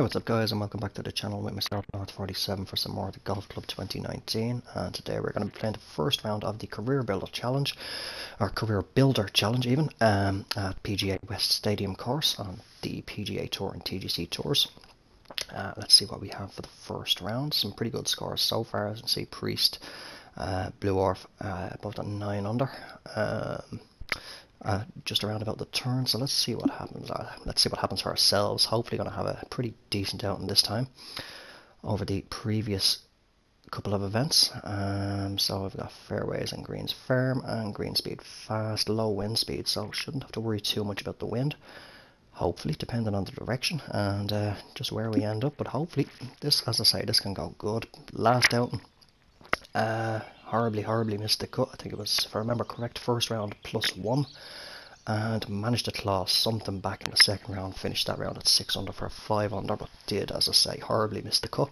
What's up guys, and welcome back to the channel with myself, North47, for some more of the Golf Club 2019. And today we're going to be playing the first round of the CareerBuilder Challenge, or CareerBuilder Challenge even, at PGA West Stadium course on the PGA Tour and TGCTours. Let's see what we have for the first round. Some pretty good scores so far. As you can see, Priest blew off above the 9 under. Just around about the turn, so let's see what happens. Let's see what happens for ourselves. Hopefully going to have a pretty decent outing this time over the previous couple of events. So we've got fairways and greens firm and green speed fast, low wind speed, so shouldn't have to worry too much about the wind, hopefully, depending on the direction and just where we end up. But hopefully this, as I say, this can go good. Last outing, horribly missed the cut. I think it was, if I remember correct, first round +1, and managed to claw something back in the second round. Finished that round at 6 under for a 5 under, but did, as I say, horribly miss the cut.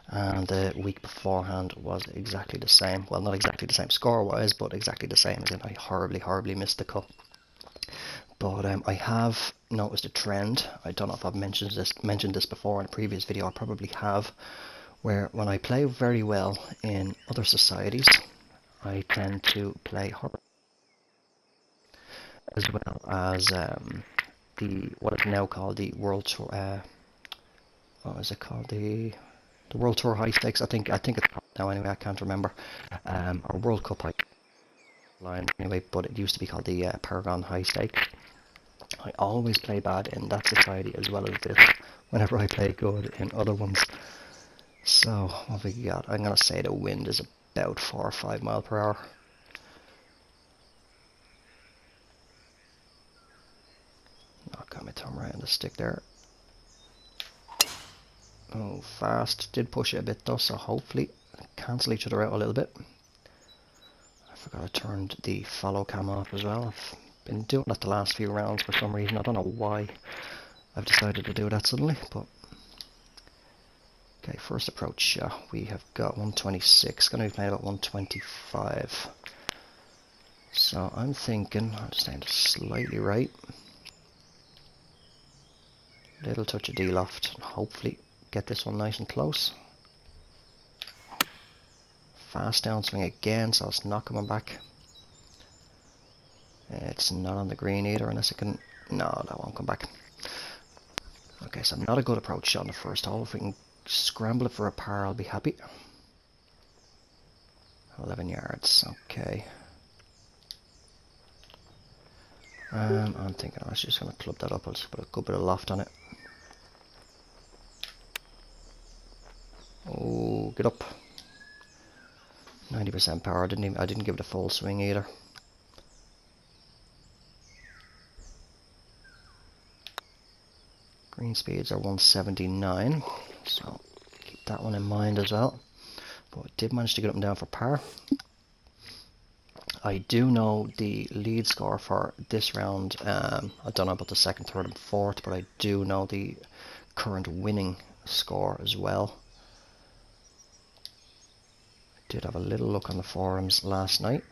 And the week beforehand was exactly the same. Well, not exactly the same score wise, but exactly the same, as in I horribly missed the cut. But I have noticed a trend. I don't know if I've mentioned this before in a previous video. I probably have, where when I play very well in other societies, I tend to play horribly, as well as what is now called the World Tour. What is it called? The World Tour High Stakes. I think it's called now. Anyway, I can't remember. Or World Cup High line anyway, but it used to be called the Paragon High Stakes. I always play bad in that society as well as this, whenever I play good in other ones. So what have we got? I'm gonna say the wind is about 4 or 5 miles per hour. Oh, got my thumb right on the stick there. Oh, fast. Did push it a bit though, so hopefully cancel each other out a little bit. I forgot I turned the follow cam off as well. I've been doing that the last few rounds for some reason. I don't know why I've decided to do that suddenly, but okay, first approach shot. We have got 126, going to be playing about 125. So I'm thinking I'll stand slightly right. Little touch of D-loft, and hopefully get this one nice and close. Fast downswing again, so it's not coming back. It's not on the green either, unless it can... No, that won't come back. Okay, so not a good approach shot on the first hole. If we can scramble it for a par, I'll be happy. 11 yards, okay. I'm thinking I was just going to club that up. I'll just put a good bit of loft on it. Oh, get up. 90% power. I didn't give it a full swing either. Green speeds are 179, so keep that one in mind as well. But I did manage to get up and down for par. I do know the lead score for this round. I don't know about the second, third and fourth, but I do know the current winning score as well. I did have a little look on the forums last night.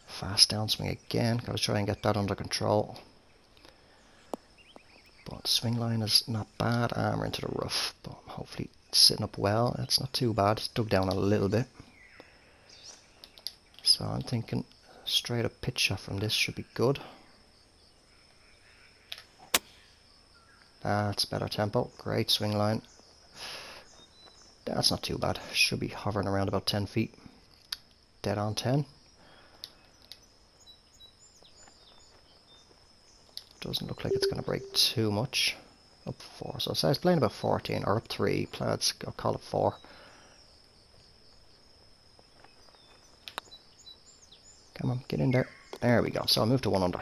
Fast downswing again. Got to try and get that under control. But swing line is not bad. We're into the rough, but hopefully it's sitting up well. It's not too bad. It's dug down a little bit. So I'm thinking straight up pitch shot from this should be good. That's better tempo. Great swing line. That's not too bad. Should be hovering around about 10 feet. Dead on 10. Doesn't look like it's going to break too much. Up 4, so it says playing about 14, or up 3. Let's I'll call it 4. Come on, get in there. There we go. So I'll move to 1 under.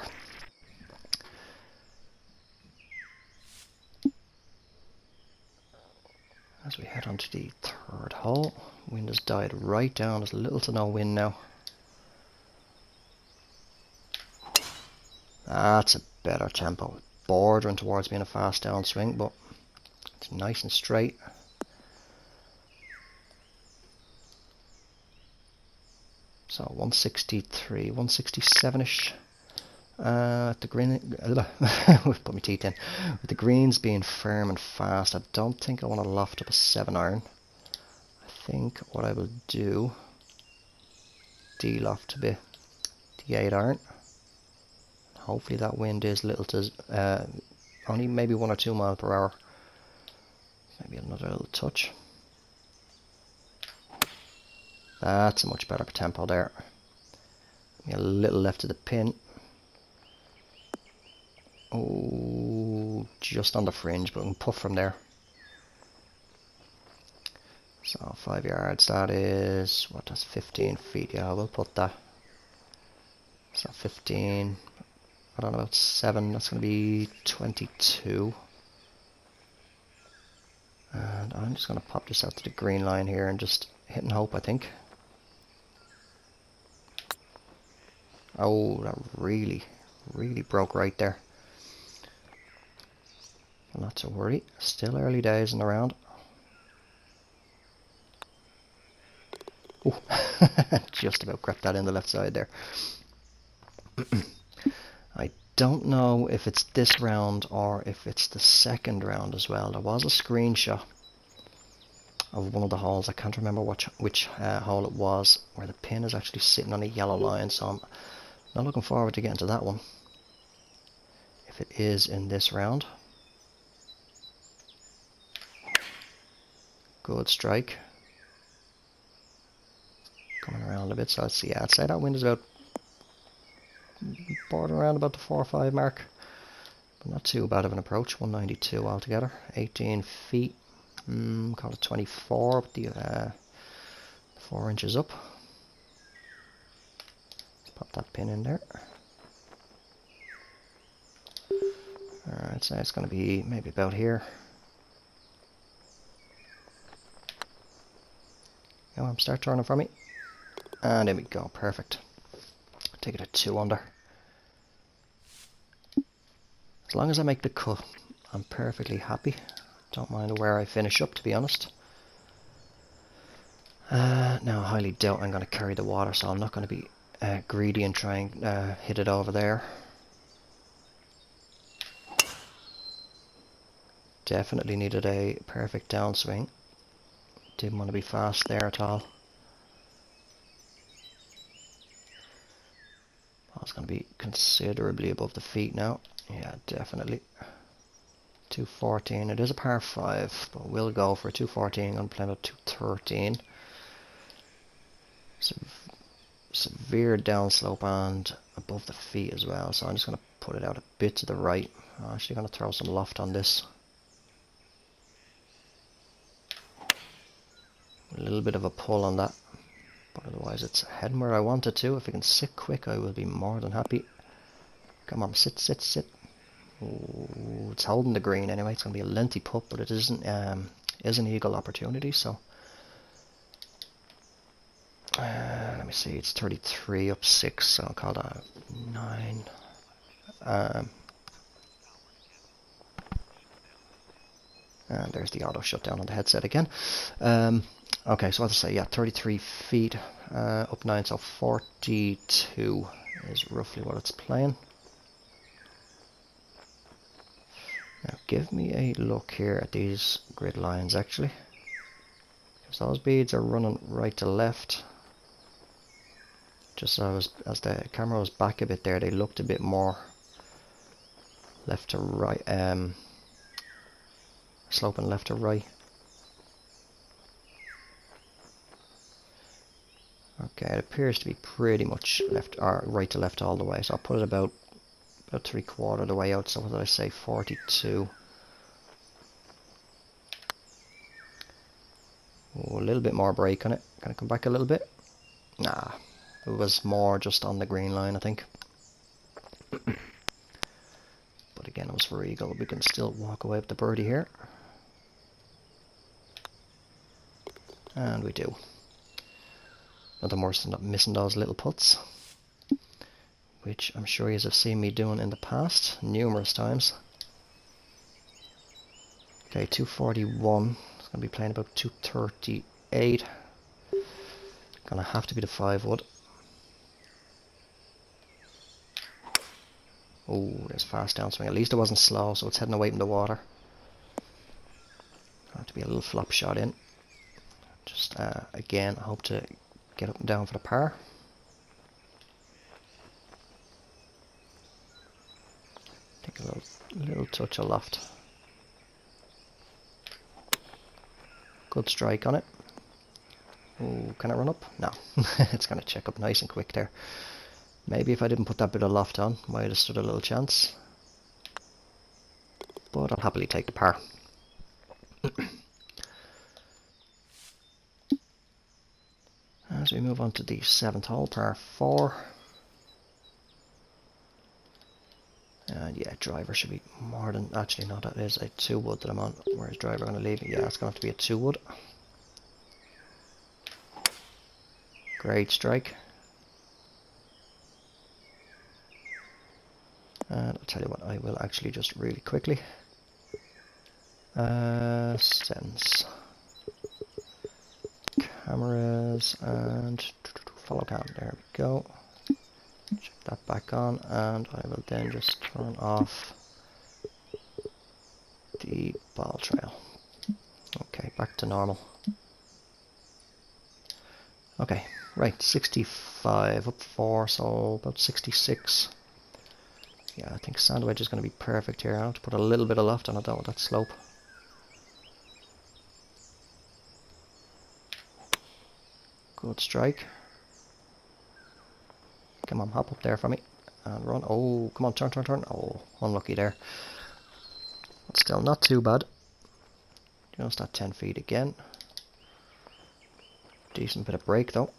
As we head on to the third hole, wind has died right down. There's little to no wind now. That's a better tempo. Bordering towards being a fast downswing, but it's nice and straight. So 163, 167-ish. The green, put my teeth in. With the greens being firm and fast, I don't think I want to loft up a 7-iron. I think what I will do, de-loft to be the 8-iron. Hopefully that wind is little to only maybe 1 or 2 miles per hour. Maybe another little touch. That's a much better tempo there. A little left of the pin. Oh, just on the fringe, but we can puff from there. So 5 yards, that is, what, that's 15 feet. Yeah, we'll put that. So 15, I don't know, about 7, that's going to be 22. And I'm just going to pop this out to the green line here and just hit and hope, I think. Oh, that really broke right there. Not to worry, still early days in the round. Oh, just about crept that in the left side there. I don't know if it's this round or if it's the second round as well. There was a screenshot of one of the holes. I can't remember which hole it was, where the pin is actually sitting on a yellow line, so I'm not looking forward to getting to that one. If it is in this round. Good strike. Coming around a bit, so I'd say that wind is about bordering around about the 4 or 5 mark. But not too bad of an approach. 192 altogether. 18 feet. Call it 24 with the 4 inches up. Let's pop that pin in there. Alright, so it's going to be maybe about here. Come on, start turning for me. And there we go, perfect. Take it at 2 under. As long as I make the cut, I'm perfectly happy. Don't mind where I finish up, to be honest. Now I highly doubt I'm going to carry the water, so I'm not going to be greedy and try and hit it over there. Definitely needed a perfect downswing. Didn't want to be fast there at all. It's going to be considerably above the feet now. Yeah, definitely. 214. It is a par 5, but we'll go for 214. I'm going to play about 213. Severe downslope and above the feet as well, so I'm just going to put it out a bit to the right. I'm actually going to throw some loft on this. A little bit of a pull on that, but otherwise it's heading where I want it to. If it can sit quick, I will be more than happy. Come on, sit, sit, sit. Ooh, it's holding the green anyway. It's going to be a lengthy putt, but it isn't is an eagle opportunity. So let me see. It's 33 up 6, so I'll call that 9. And there's the auto shutdown on the headset again. Okay, so as I say, yeah, 33 feet up 9, so 42 is roughly what it's playing. Now give me a look here at these grid lines actually, because those beads are running right to left. Just as the camera was back a bit there, they looked a bit more left to right, sloping left to right. Okay, it appears to be pretty much left or right to left all the way, so I'll put it about 3/4 of the way out. So what did I say, 42? Oh, a little bit more break on it. Can I come back a little bit? Nah, it was more just on the green line, I think. But again, it was for eagle. We can still walk away with the birdie here. And we do. Nothing worse than not missing those little putts, which I'm sure you have seen me doing in the past numerous times. Okay, 241. It's going to be playing about 238. Gonna have to be the 5 wood. Oh, there's fast downswing. At least it wasn't slow, so it's heading away from the water. Have to be a little flop shot in. Just again, I hope to get up and down for the par. Take a little touch of loft. Good strike on it. Oh, can I run up? No, it's going to check up nice and quick there. Maybe if I didn't put that bit of loft on, might have stood a little chance. But I'll happily take the par. As we move on to the 7th hole, par 4. And yeah, driver should be more than... Actually, no, that is a 2-wood that I'm on. Where's driver going to leave it? Yeah, it's going to have to be a 2-wood. Great strike. And I'll tell you what, I will actually just really quickly. Settings. Cameras and follow cam. There we go. Check that back on, and I will then just turn off the ball trail. Okay, back to normal. Okay, right, 65 up 4, so about 66. Yeah, I think sand wedge is going to be perfect here. I have to put a little bit of loft on it though, that slope. Good strike. Come on, hop up there for me and run. Oh, come on, turn, turn, turn. Oh, unlucky there. But still not too bad. Just at 10 feet again. Decent bit of break though.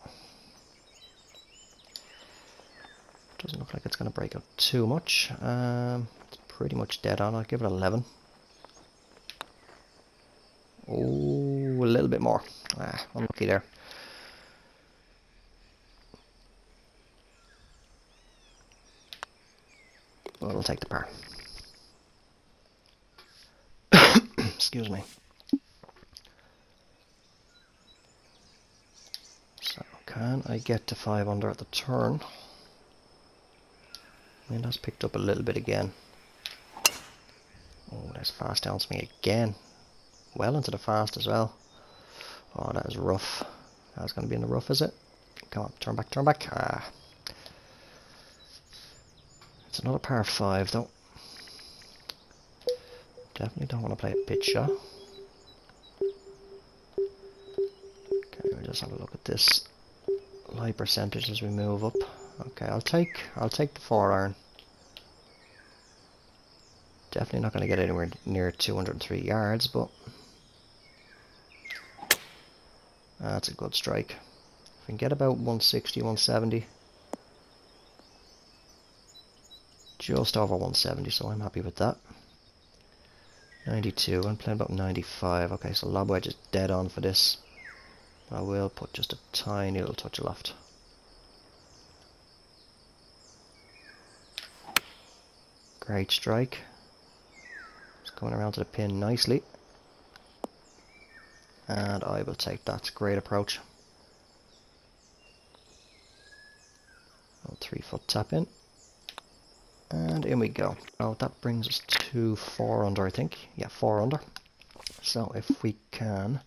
Doesn't look like it's going to break up too much. It's pretty much dead on. I'll give it 11. Oh, a little bit more. Ah, unlucky there. But we'll take the par. Excuse me. So, can I get to 5 under at the turn? Wind has picked up a little bit again. Oh, there's fast downswing again. Well into the fast as well. Oh, that is rough. That's going to be in the rough, is it? Come on, turn back, turn back. Ah. It's another par 5 though. Definitely don't want to play a pitch shot. Okay, we'll just have a look at this lie percentage as we move up. Okay, I'll take the 4-iron. Definitely not going to get anywhere near 203 yards, but that's a good strike. If we can get about 160, 170. Just over 170, so I'm happy with that. 92, I'm playing about 95. Okay, so lob wedge is dead on for this. I will put just a tiny little touch of loft. Great strike. It's coming around to the pin nicely. And I will take that. Great approach. 3-foot tap in. And in we go. Oh, that brings us to 4 under, I think. Yeah, 4 under. So if we can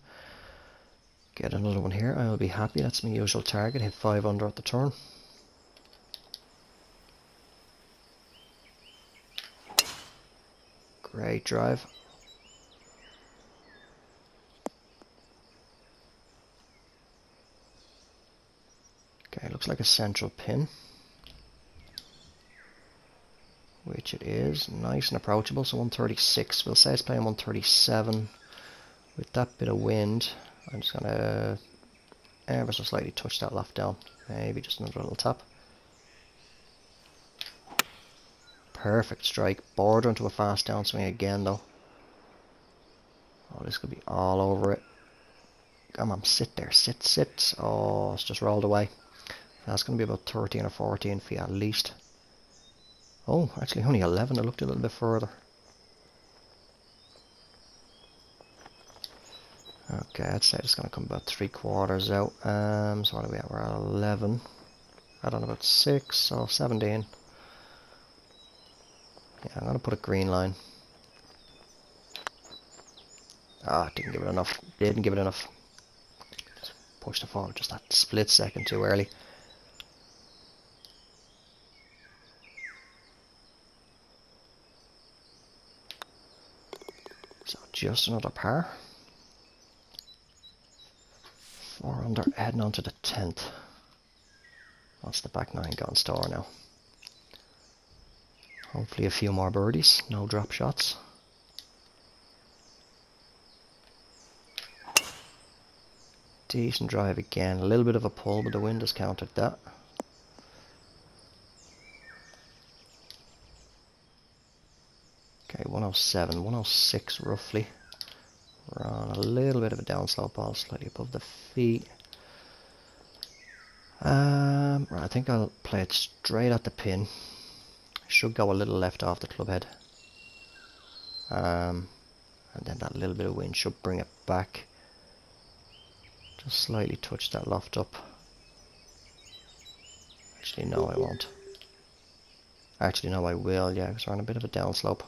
get another one here, I will be happy. That's my usual target. Hit 5 under at the turn. Great drive. Okay, looks like a central pin. Which it is. Nice and approachable, so 136. We'll say it's playing 137. With that bit of wind, I'm just going to ever so slightly touch that loft down. Maybe just another little tap. Perfect strike. Bordering to a fast downswing again though. Oh, this could be all over it. Come on, sit there. Sit, sit. Oh, it's just rolled away. That's going to be about 13 or 14 feet at least. Oh, actually only 11. I looked a little bit further. Okay, I'd say it's going to come about 3/4 out. So what are we at? We're at 11. Add on about 6, so 17. Yeah, I'm going to put a green line. Ah, didn't give it enough. Didn't give it enough. Just pushed the ball just that split second too early. So just another par. 4 under, heading on to the 10th. What's the back 9 going store now? Hopefully a few more birdies, no drop shots. Decent drive again, a little bit of a pull, but the wind has countered that. Okay, 107, 106 roughly. We're on a little bit of a downslope ball, slightly above the feet. Right, I think I'll play it straight at the pin. Should go a little left off the club head. And then that little bit of wind should bring it back. Just slightly touch that loft up. Actually, no, I won't. Actually, no, I will, yeah, because we're on a bit of a downslope.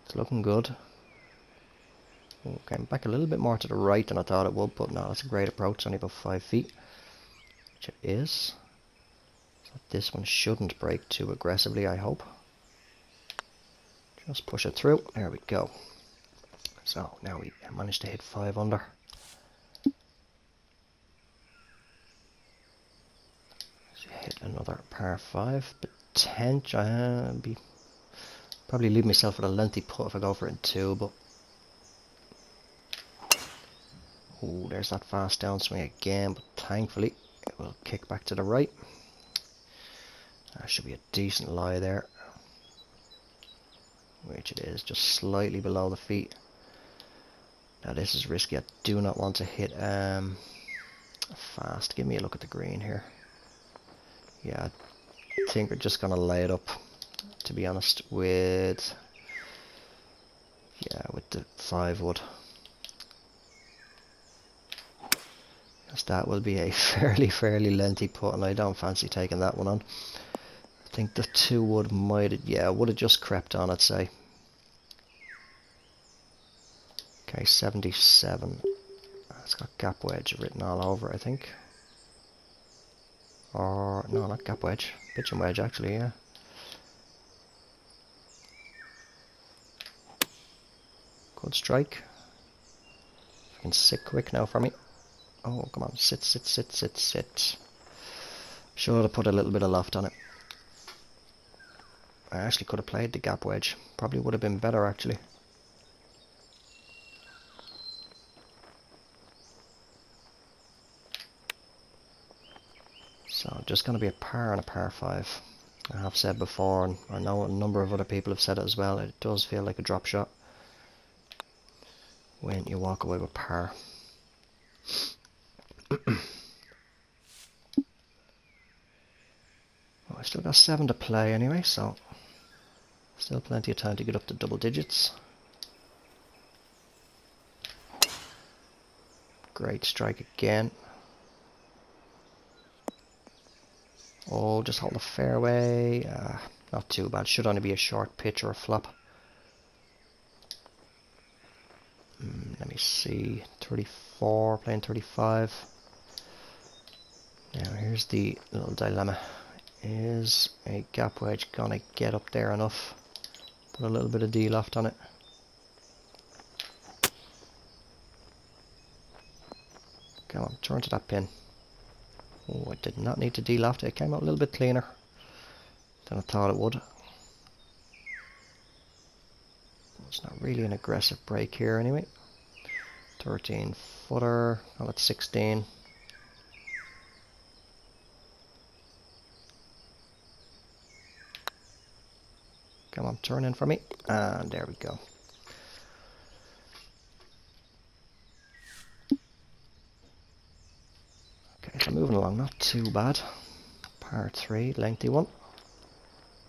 It's looking good. Okay, back a little bit more to the right than I thought it would, but no, that's a great approach, only about 5 feet. Which it is. So this one shouldn't break too aggressively, I hope. Just push it through, there we go. So now we managed to hit 5 under. So hit another par 5, potentially, probably leave myself with a lengthy putt if I go for it in 2, but oh, there's that fast downswing again, but thankfully it will kick back to the right. That should be a decent lie there, which it is, just slightly below the feet. Now this is risky, I do not want to hit fast. Give me a look at the green here. Yeah, I think we're just going to lay it up, to be honest, with the 5 wood. Because that will be a fairly lengthy putt, and I don't fancy taking that one on. I think the 2 wood might have, would have just crept on, I'd say. Okay, 77. It's got gap wedge written all over, I think. Or, no, not gap wedge. Pitching wedge, actually, yeah. Good strike. You can sit quick now for me. Oh, come on, sit. Should have put a little bit of loft on it. I actually could have played the gap wedge. Probably would have been better, actually. So, just going to be a par and a par 5. I have said before, and I know a number of other people have said it as well, it does feel like a drop shot when you walk away with par. Well, I still got 7 to play anyway, so still plenty of time to get up to double digits. Great strike again. Oh, just hold the fairway. Not too bad. Should only be a short pitch or a flop. Let me see. 34, playing 35. Now here's the little dilemma. Is a gap wedge gonna get up there enough? Put a little bit of D-loft on it. Come on, turn to that pin. Oh, I did not need to D-loft it. It came out a little bit cleaner than I thought it would. It's not really an aggressive break here anyway. 13 footer, well, it's 16. Come on, turn in for me. And there we go. Okay, so moving along, not too bad. Par 3, lengthy one.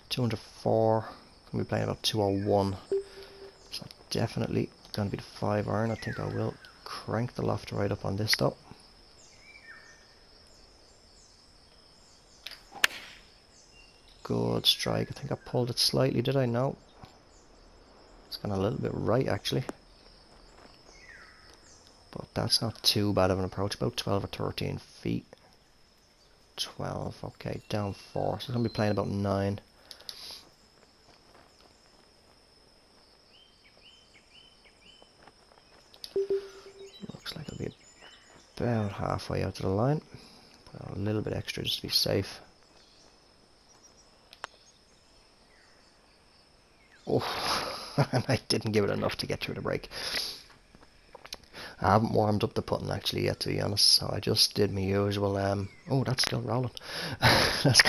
204. Gonna be playing about 201. So definitely gonna be the 5 iron. I think I will crank the loft right up on this though. Good strike. I think I pulled it slightly, did I? No. It's gone a little bit right actually. But that's not too bad of an approach, about 12 or 13 feet. 12, okay, down 4, so it's going to be playing about 9. Looks like it'll be about halfway out to the line. Put on a little bit extra just to be safe. Oh, and I didn't give it enough to get through the break. I haven't warmed up the putting actually yet, to be honest, so I just did my usual, oh, that's still rolling. That's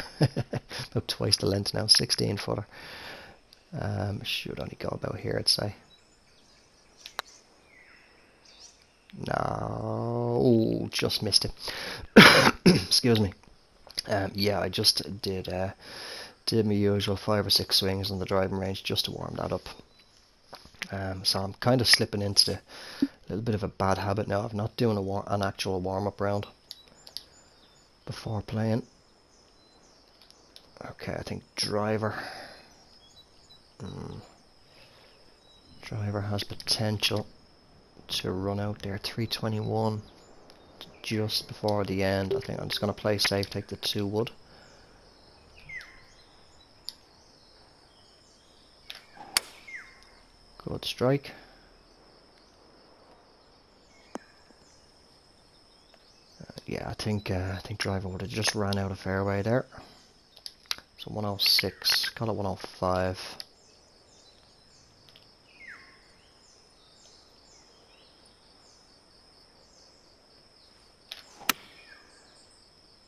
about twice the length now, 16 footer. Should only go about here, I'd say. No, just missed it. Excuse me. Yeah, I just did my usual 5 or 6 swings on the driving range just to warm that up. So I'm kind of slipping into the little bit of a bad habit now of not doing an actual warm-up round before playing. Okay, I think driver has potential to run out there. 321 just before the end. I think I'm just going to play safe, take the 2 wood. Good strike. Yeah, I think driver would have just ran out of fairway there. So 106, call it 105.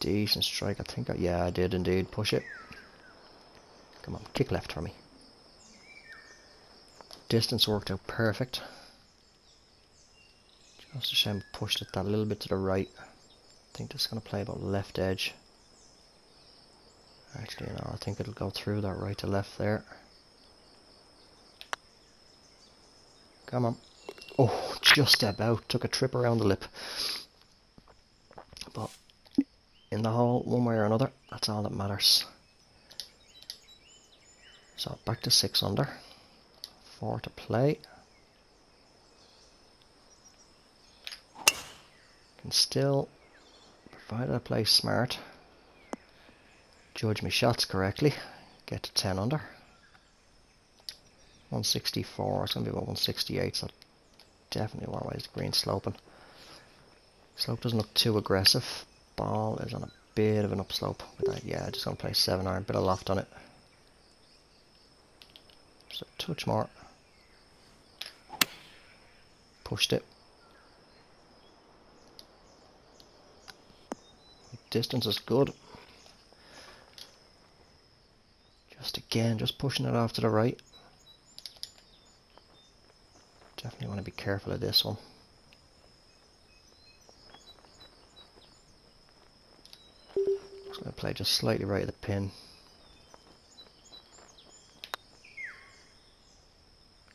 Decent strike, I think. Yeah, I did indeed push it. Come on, kick left for me. Distance worked out perfect. Just a shame I pushed it that little bit to the right. I think this is going to play about left edge. Actually, no, I think it'll go through that right to left there. Come on. Oh, just about. Took a trip around the lip. But in the hole, one way or another, that's all that matters. So back to 6 under. 4 to play. Can still, provided I play smart, judge my shots correctly, get to 10 under. 164, it's going to be about 168, so definitely one way is the green sloping. Slope doesn't look too aggressive. Ball is on a bit of an upslope with that. Yeah, just going to play 7 iron, bit of loft on it. Just a touch more. Pushed it. Distance is good. Just pushing it off to the right. Definitely want to be careful of this one. Just going to play just slightly right of the pin.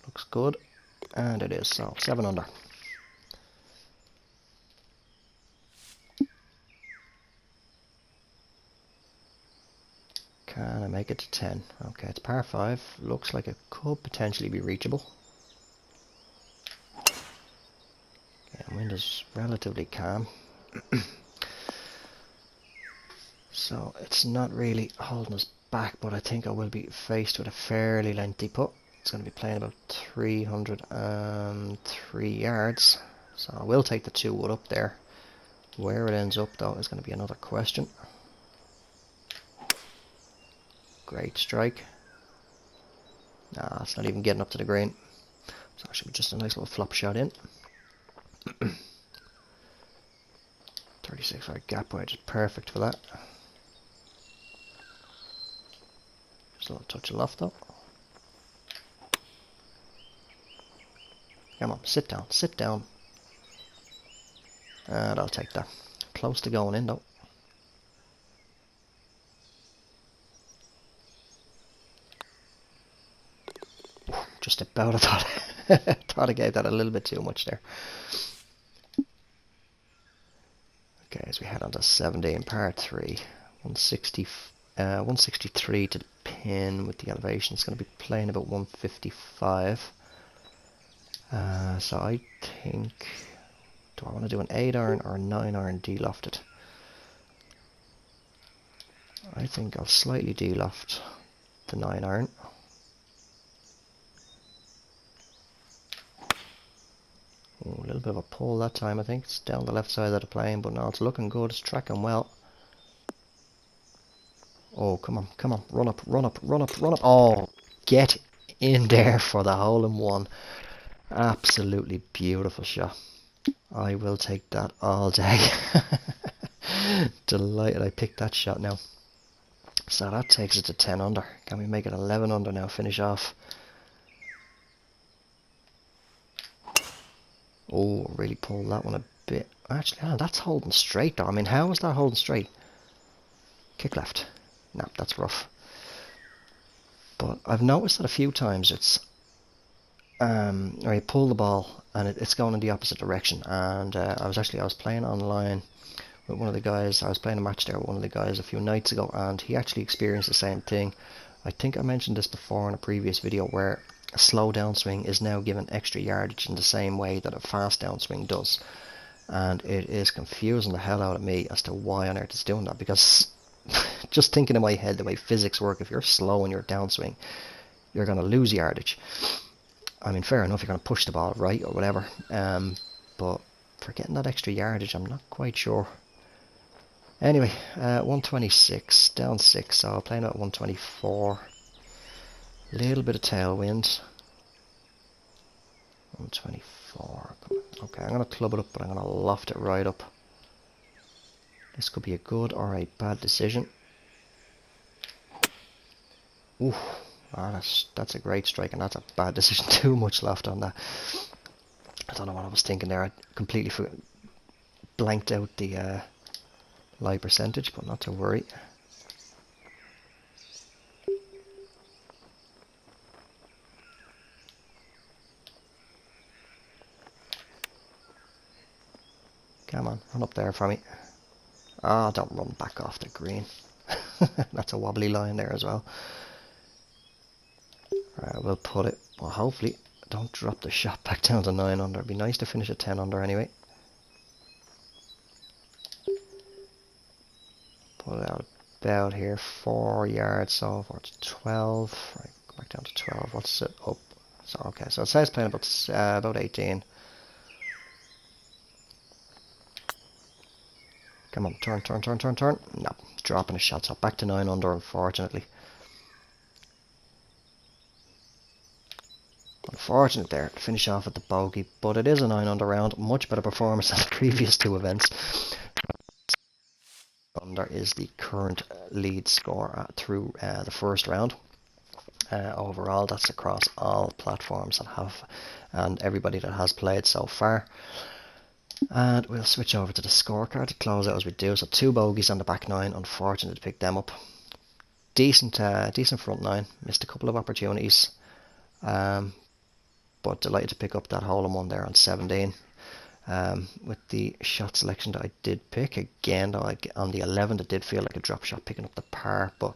Looks good. And it is, so 7 under. Can I make it to 10? Okay, it's par 5. Looks like it could potentially be reachable. Yeah, wind is relatively calm. So it's not really holding us back, but I think I will be faced with a fairly lengthy putt. It's going to be playing about 303 yards. So I will take the 2 wood up there. Where it ends up though is going to be another question. Great strike. Nah, it's not even getting up to the green. So it should be just a nice little flop shot in. 36 yard gap wedge is perfect for that. Just a little touch of loft though. Come on, sit down, sit down. And I'll take that. Close to going in though. Just about, I thought I gave that a little bit too much there. Okay, as we head on to 17, par 3, 164. 163 to the pin with the elevation. It's going to be playing about 155. So I think, do I want to do an 8 iron or a 9 iron de-lofted? I think I'll slightly de-loft the 9 iron. Ooh, a little bit of a pull that time, I think. It's down the left side of the plane, but now it's looking good. It's tracking well. Oh, come on, come on. Run up, run up, run up, run up. Oh, get in there for the hole-in-one. Absolutely beautiful shot. I will take that all day. Delighted I picked that shot now. So that takes it to 10 under. Can we make it 11 under now? Finish off. Oh, really pulled that one a bit. Actually, that's holding straight though. I mean, how is that holding straight? Kick left. No, that's rough. But I've noticed that a few times it's or you pull the ball and it's going in the opposite direction. And I was playing online with one of the guys. I was playing a match there with one of the guys a few nights ago, and he actually experienced the same thing. I think I mentioned this before in a previous video, where a slow downswing is now given extra yardage in the same way that a fast downswing does. And it is confusing the hell out of me as to why on earth it's doing that, because just thinking in my head the way physics work, if you're slow in your downswing, you're going to lose yardage. I mean, fair enough, you're going to push the ball right or whatever, but for getting that extra yardage, I'm not quite sure. Anyway, 126, down 6, so playing at 124. Little bit of tailwind. 124. Okay, I'm going to club it up, but I'm going to loft it right up. This could be a good or a bad decision. Ooh, oh, that's a great strike, and that's a bad decision. Too much loft on that. I don't know what I was thinking there. I completely blanked out the lie percentage, but not to worry. Come on, run up there for me. Ah, don't run back off the green. That's a wobbly line there as well. Right, we'll put it. Well, hopefully, don't drop the shot back down to 9 under. It'd be nice to finish at 10 under anyway. Put it out about here, 4 yards, so for 12. Right, go back down to 12. What's it up? So okay, so it says playing about 18. Come on, turn, turn, turn, turn, turn. No, dropping a shot, so back to 9 under, unfortunately. Unfortunate there to finish off at the bogey, but it is a 9 under round. Much better performance than the previous 2 events. Under is the current lead score through the first round. Overall, that's across all platforms that have, and everybody that has played so far. And we'll switch over to the scorecard to close out as we do. So 2 bogeys on the back 9. Unfortunate to pick them up. Decent front 9. Missed a couple of opportunities, but delighted to pick up that hole-in-one there on 17. With the shot selection that I did pick, again though, on the 11, it did feel like a drop shot picking up the par, but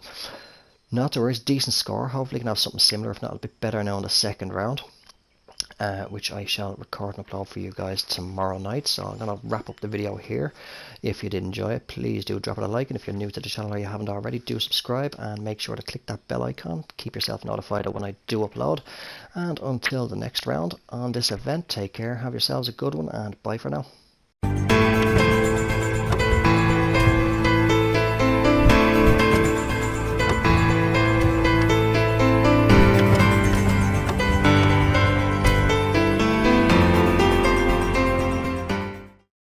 not to worry. Decent score. Hopefully can have something similar, if not a bit better now in the second round, which I shall record and upload for you guys tomorrow night. So I'm going to wrap up the video here. If you did enjoy it, please do drop it a like, and if you're new to the channel or you haven't already, do subscribe and make sure to click that bell icon. Keep yourself notified of when I do upload. And until the next round on this event, take care, have yourselves a good one, and bye for now.